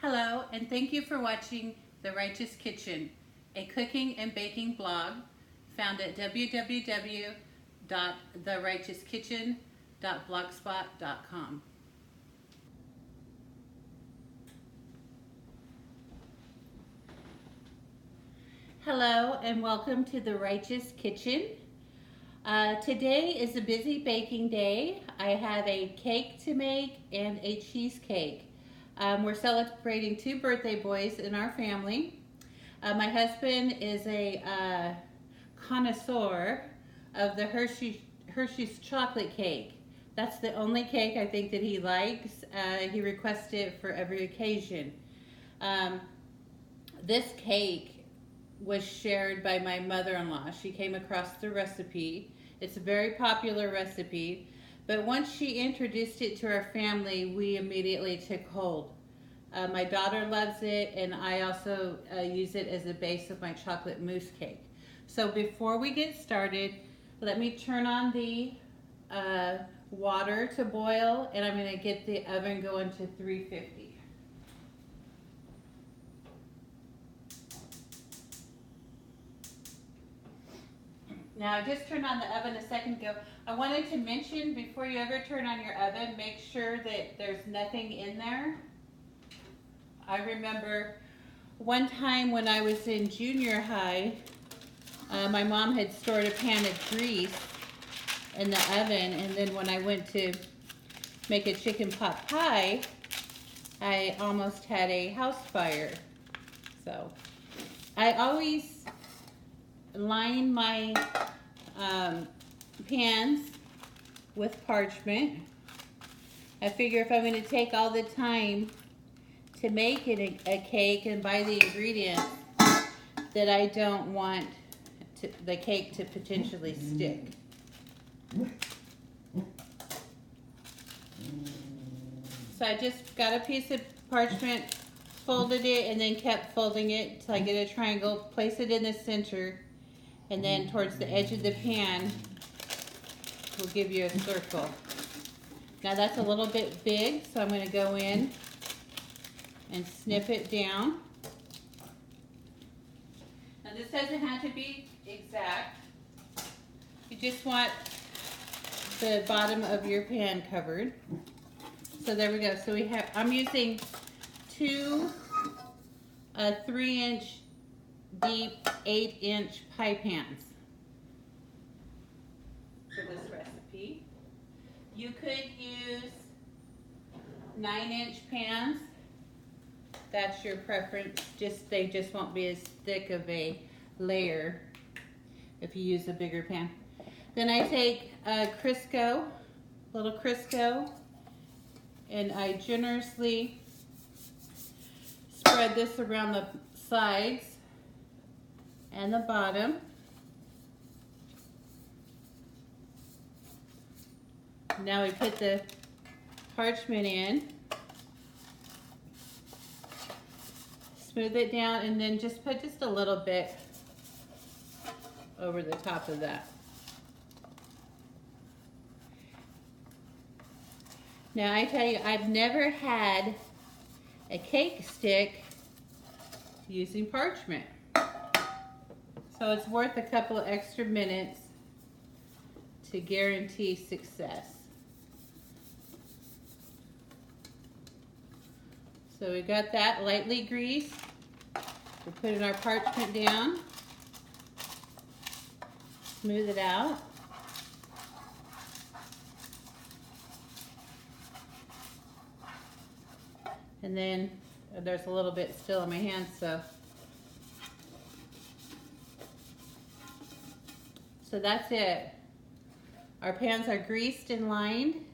Hello, and thank you for watching The Righteous Kitchen, a cooking and baking blog found at www.therighteouskitchen.blogspot.com. Hello, and welcome to The Righteous Kitchen. Today is a busy baking day. I have a cake to make and a cheesecake. We're celebrating two birthday boys in our family. My husband is a connoisseur of the Hershey's chocolate cake. That's the only cake I think that he likes. He requests it for every occasion. This cake was shared by my mother-in-law. She came across the recipe. It's a very popular recipe. But once she introduced it to our family, we immediately took hold. My daughter loves it, and I also use it as a base of my chocolate mousse cake. So before we get started, let me turn on the water to boil, and I'm going to get the oven going to 350. Now, I just turned on the oven a second ago. I wanted to mention, before you ever turn on your oven, make sure that there's nothing in there. I remember one time when I was in junior high, my mom had stored a pan of grease in the oven, and then when I went to make a chicken pot pie, I almost had a house fire. So I always line my pans with parchment. I figure if I'm going to take all the time to make it a cake and buy the ingredients, that I don't want the cake to potentially stick. So I just got a piece of parchment, folded it, and then kept folding it till I get a triangle, place it in the center, and then towards the edge of the pan will give you a circle. Now that's a little bit big, so I'm going to go in and snip it down. Now this doesn't have to be exact. You just want the bottom of your pan covered. So there we go. So I'm using two 3-inch deep 8-inch pie pans for this recipe. You could use 9-inch pans. That's your preference. They just won't be as thick of a layer if you use a bigger pan. Then I take a little Crisco, and I generously spread this around the sides and the bottom. Now we put the parchment in, smooth it down, and then just put just a little bit over the top of that. Now I tell you, I've never had a cake stick using parchment. So it's worth a couple of extra minutes to guarantee success. So we got that lightly greased. We're putting our parchment down. Smooth it out. And then there's a little bit still in my hand, so that's it. Our pans are greased and lined.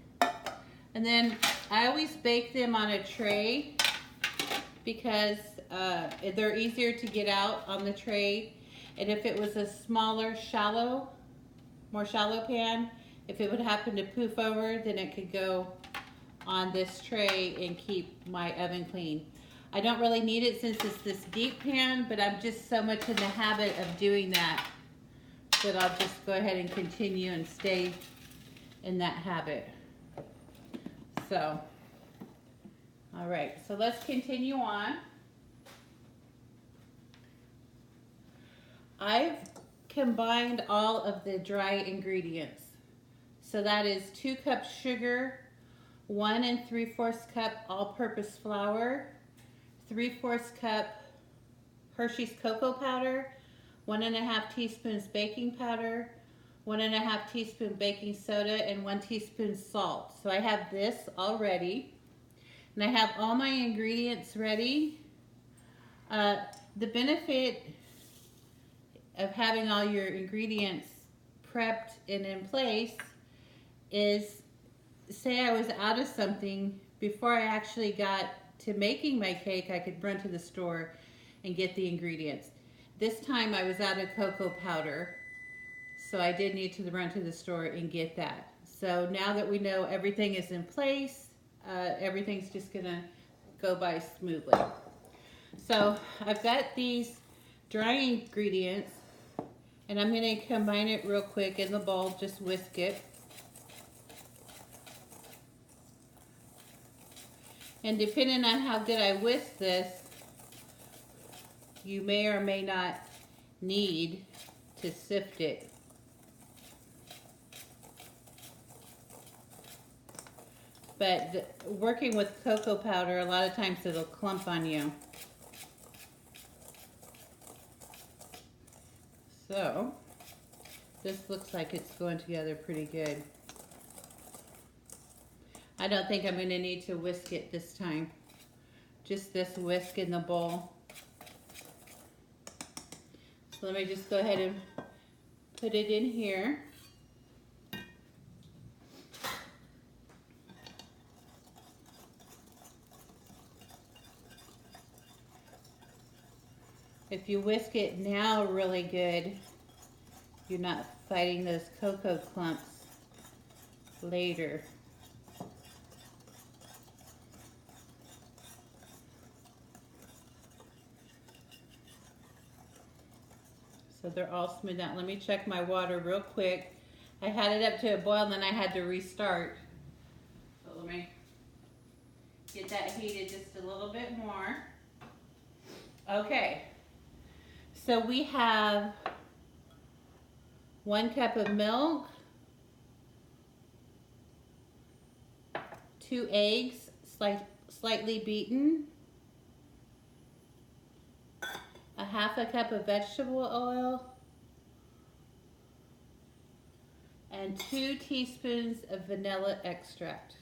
And then I always bake them on a tray because they're easier to get out on the tray. And if it was a smaller, more shallow pan, if it would happen to poof over, then it could go on this tray and keep my oven clean. I don't really need it since it's this deep pan, but I'm just so much in the habit of doing that I'll just go ahead and continue and stay in that habit. So All right, so let's continue on. I've combined all of the dry ingredients. So that is 2 cups sugar, 1 3/4 cup all-purpose flour, 3/4 cup Hershey's cocoa powder, 1½ teaspoons baking powder, 1½ teaspoon baking soda, and 1 teaspoon salt. So I have this all ready. And I have all my ingredients ready. The benefit of having all your ingredients prepped and in place is, say I was out of something, before I actually got to making my cake, I could run to the store and get the ingredients. This time I was out of cocoa powder, so I did need to run to the store and get that. So now that we know everything is in place, everything's just gonna go by smoothly. So I've got these dry ingredients, and I'm gonna combine it real quick in the bowl, just whisk it. And depending on how good I whisk this, you may or may not need to sift it. But working with cocoa powder, a lot of times it'll clump on you. So, this looks like it's going together pretty good. I don't think I'm going to need to whisk it this time. Just this whisk in the bowl. So let me just go ahead and put it in here. If you whisk it now really good, you're not fighting those cocoa clumps later. So they're all smoothed out. Let me check my water real quick. I had it up to a boil and then I had to restart. So let me get that heated just a little bit more. Okay. So we have 1 cup of milk, 2 eggs, slightly beaten, 1/2 cup of vegetable oil, and 2 teaspoons of vanilla extract.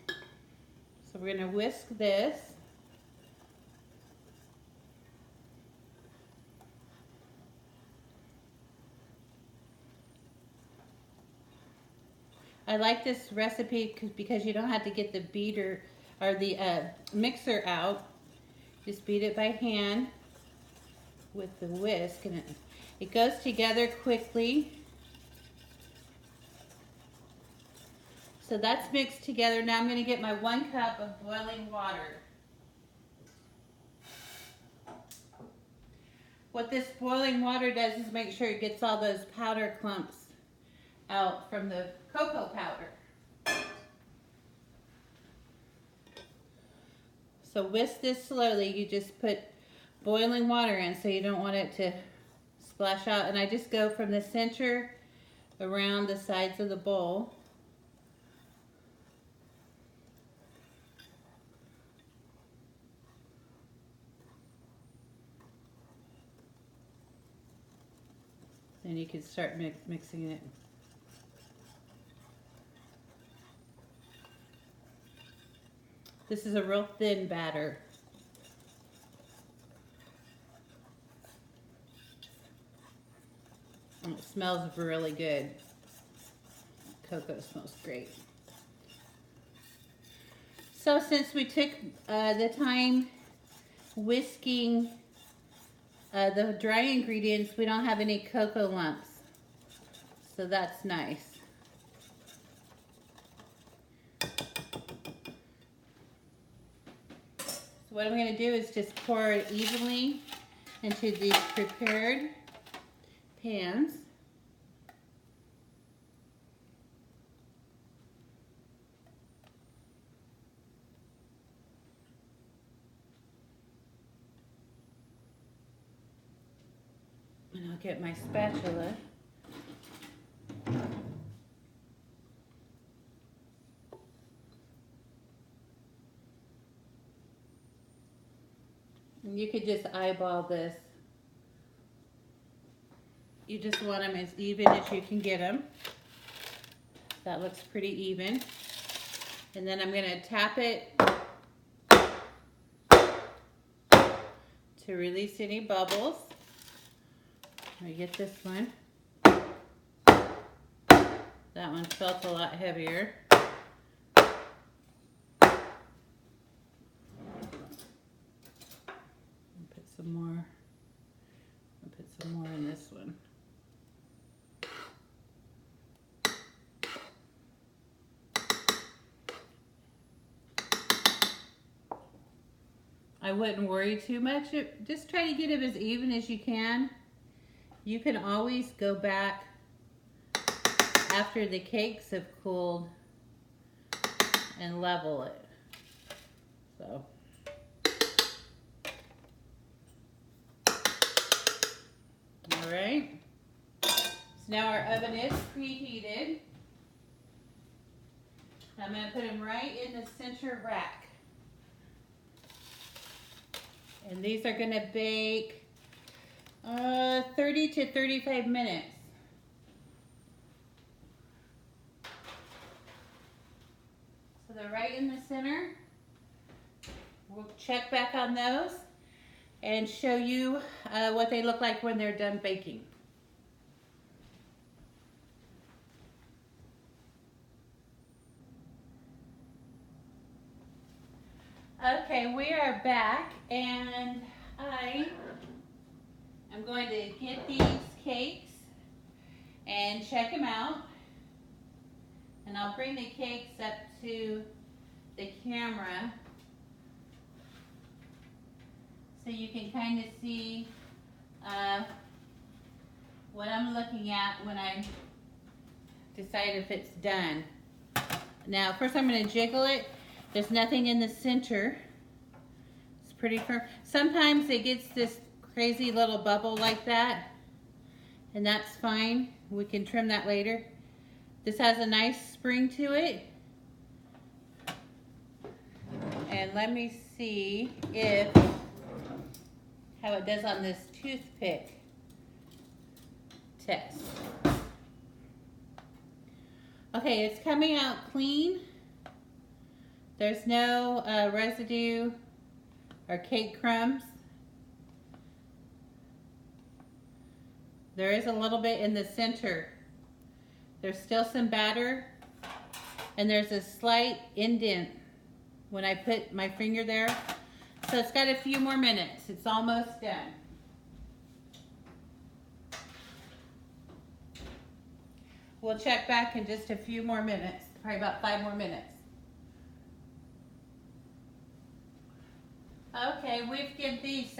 So we're going to whisk this. I like this recipe because you don't have to get the beater or the mixer out. Just beat it by hand with the whisk, and it goes together quickly. So that's mixed together. Now I'm going to get my 1 cup of boiling water. What this boiling water does is make sure it gets all those powder clumps out from the cocoa powder. So whisk this slowly. You just put boiling water in so you don't want it to splash out. And I just go from the center around the sides of the bowl. Then you can start mixing it. This is a real thin batter. And it smells really good. Cocoa smells great. So since we took the time whisking the dry ingredients, we don't have any cocoa lumps. So that's nice. What I'm going to do is just pour it evenly into these prepared pans. And I'll get my spatula. And you could just eyeball this. You just want them as even as you can get them. That looks pretty even. And then I'm going to tap it to release any bubbles. Let me get this one. That one felt a lot heavier. Put some more. I'll put some more in this one. I wouldn't worry too much. Just try to get it as even as you can. You can always go back after the cakes have cooled and level it. So. All right. So now our oven is preheated. I'm going to put them right in the center rack. And these are going to bake 30 to 35 minutes. So they're right in the center. We'll check back on those and show you what they look like when they're done baking. Okay, we are back, and I am going to get these cakes and check them out. And I'll bring the cakes up to the camera so you can kind of see what I'm looking at when I decide if it's done. Now, first I'm going to jiggle it. There's nothing in the center. It's pretty firm. Sometimes it gets this crazy little bubble like that, and that's fine. We can trim that later. This has a nice spring to it. And let me see how it does on this toothpick test. Okay, it's coming out clean. There's no residue or cake crumbs. There is a little bit in the center. There's still some batter, and there's a slight indent when I put my finger there. So it's got a few more minutes. It's almost done. We'll check back in just a few more minutes, probably about 5 more minutes. Okay, we've given these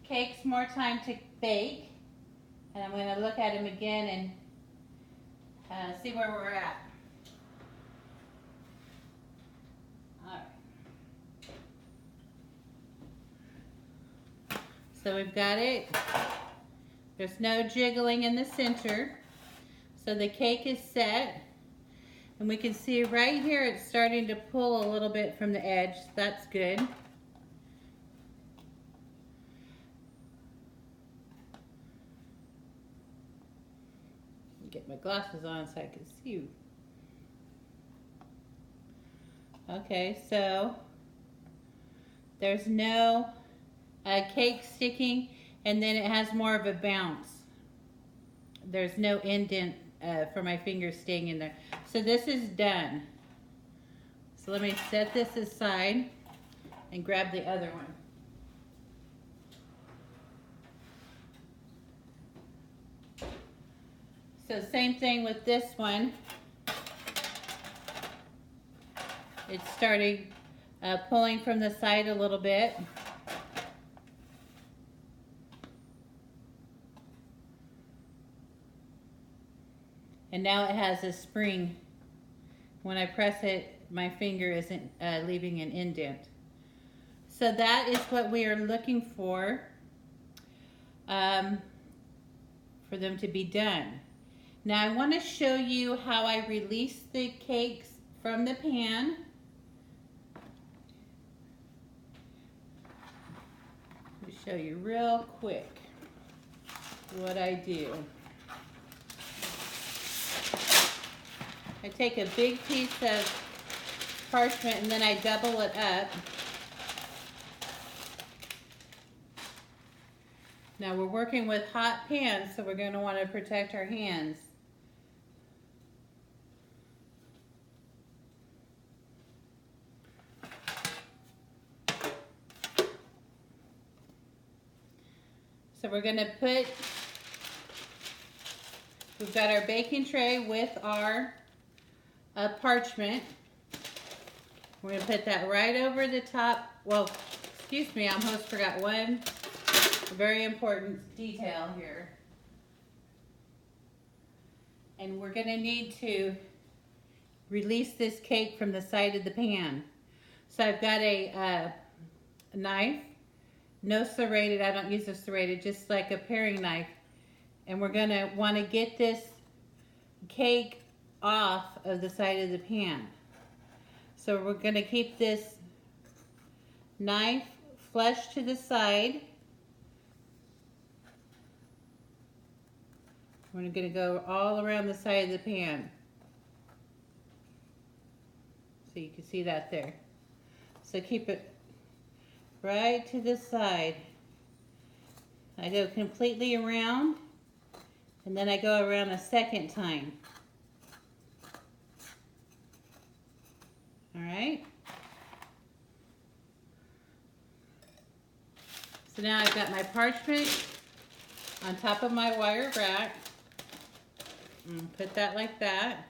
cakes more time to bake, and I'm going to look at them again and see where we're at. All right. So we've got it. There's no jiggling in the center. So the cake is set. And we can see right here it's starting to pull a little bit from the edge. That's good. Get my glasses on so I can see. Okay, so there's no cake sticking, and then it has more of a bounce. There's no indent for my fingers staying in there. So this is done. So let me set this aside and grab the other one. So same thing with this one. It's starting pulling from the side a little bit. And now it has a spring. When I press it, my finger isn't leaving an indent. So that is what we are looking for. for them to be done. Now I want to show you how I release the cakes from the pan. Let me show you real quick what I do. I take a big piece of parchment and then I double it up. Now we're working with hot pans, so we're going to want to protect our hands. So we're going to put, we've got our baking tray with our parchment. We're going to put that right over the top. Well, excuse me, I almost forgot one very important detail here. And we're going to need to release this cake from the side of the pan. So I've got a knife, no serrated, I don't use a serrated, just like a paring knife. And we're going to want to get this cake off of the side of the pan. So we're going to keep this knife flush to the side. We're going to go all around the side of the pan. So you can see that there. So keep it right to the side. I go completely around, and then I go around a second time. All right. So now I've got my parchment on top of my wire rack. Put that like that.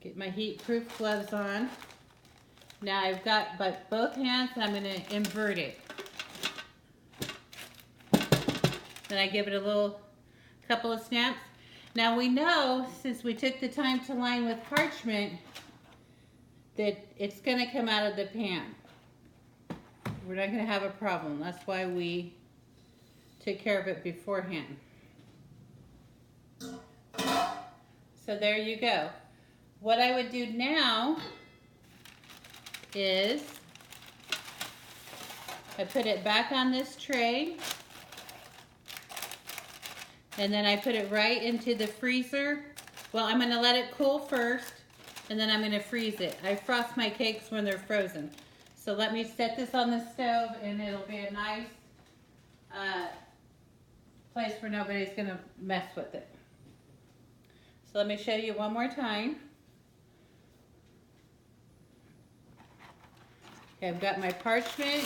Get my heat-proof gloves on. Now I've got both hands, and I'm going to invert it. Then I give it a couple of snaps. Now we know, since we took the time to line with parchment, that it's going to come out of the pan. We're not going to have a problem. That's why we took care of it beforehand. So there you go. What I would do now is I put it back on this tray, and then I put it right into the freezer. Well, I'm going to let it cool first, and then I'm going to freeze it. I frost my cakes when they're frozen. So let me set this on the stove, and it'll be a nice place where nobody's going to mess with it. So let me show you one more time. Okay, I've got my parchment.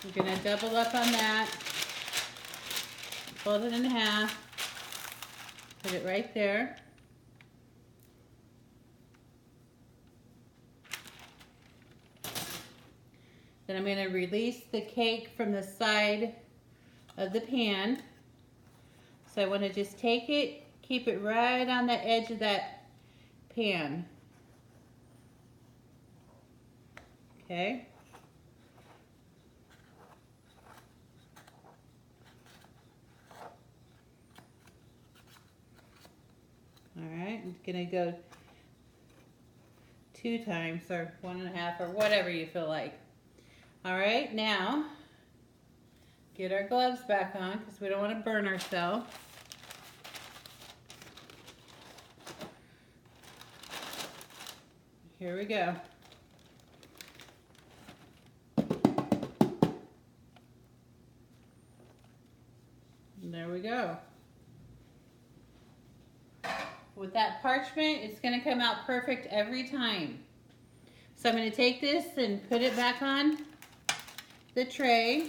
I'm going to double up on that. Fold it in half. Put it right there. Then I'm going to release the cake from the side of the pan. So I want to just take it, keep it right on the edge of that pan. Okay. All right, I'm going to go 2 times or 1.5 or whatever you feel like. All right, now get our gloves back on because we don't want to burn ourselves. Here we go. And there we go. With that parchment, it's going to come out perfect every time. So I'm going to take this and put it back on the tray.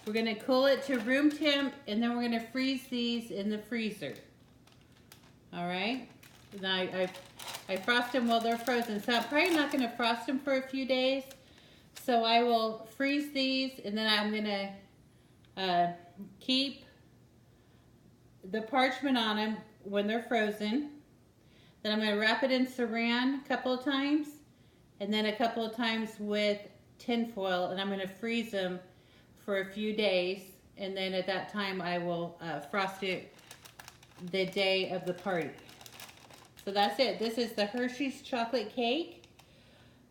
We're going to cool it to room temp, and then we're going to freeze these in the freezer. All right. Now I frost them while they're frozen, so I'm probably not going to frost them for a few days. So I will freeze these, and then I'm going to keep the parchment on them when they're frozen. Then I'm going to wrap it in saran a couple of times, and then a couple of times with tin foil, and I'm going to freeze them for a few days, and then at that time I will frost it the day of the party. So that's it. This is the Hershey's chocolate cake.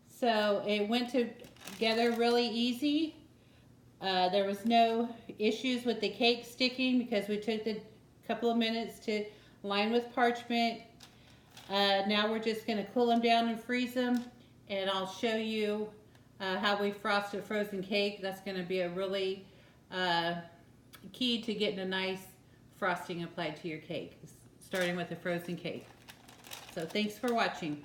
So it went together really easy. There was no issues with the cake sticking because we took the couple of minutes to line with parchment. Now we're just going to cool them down and freeze them, and I'll show you how we frost a frozen cake. That's going to be a really key to getting a nice frosting applied to your cake, starting with a frozen cake. So thanks for watching.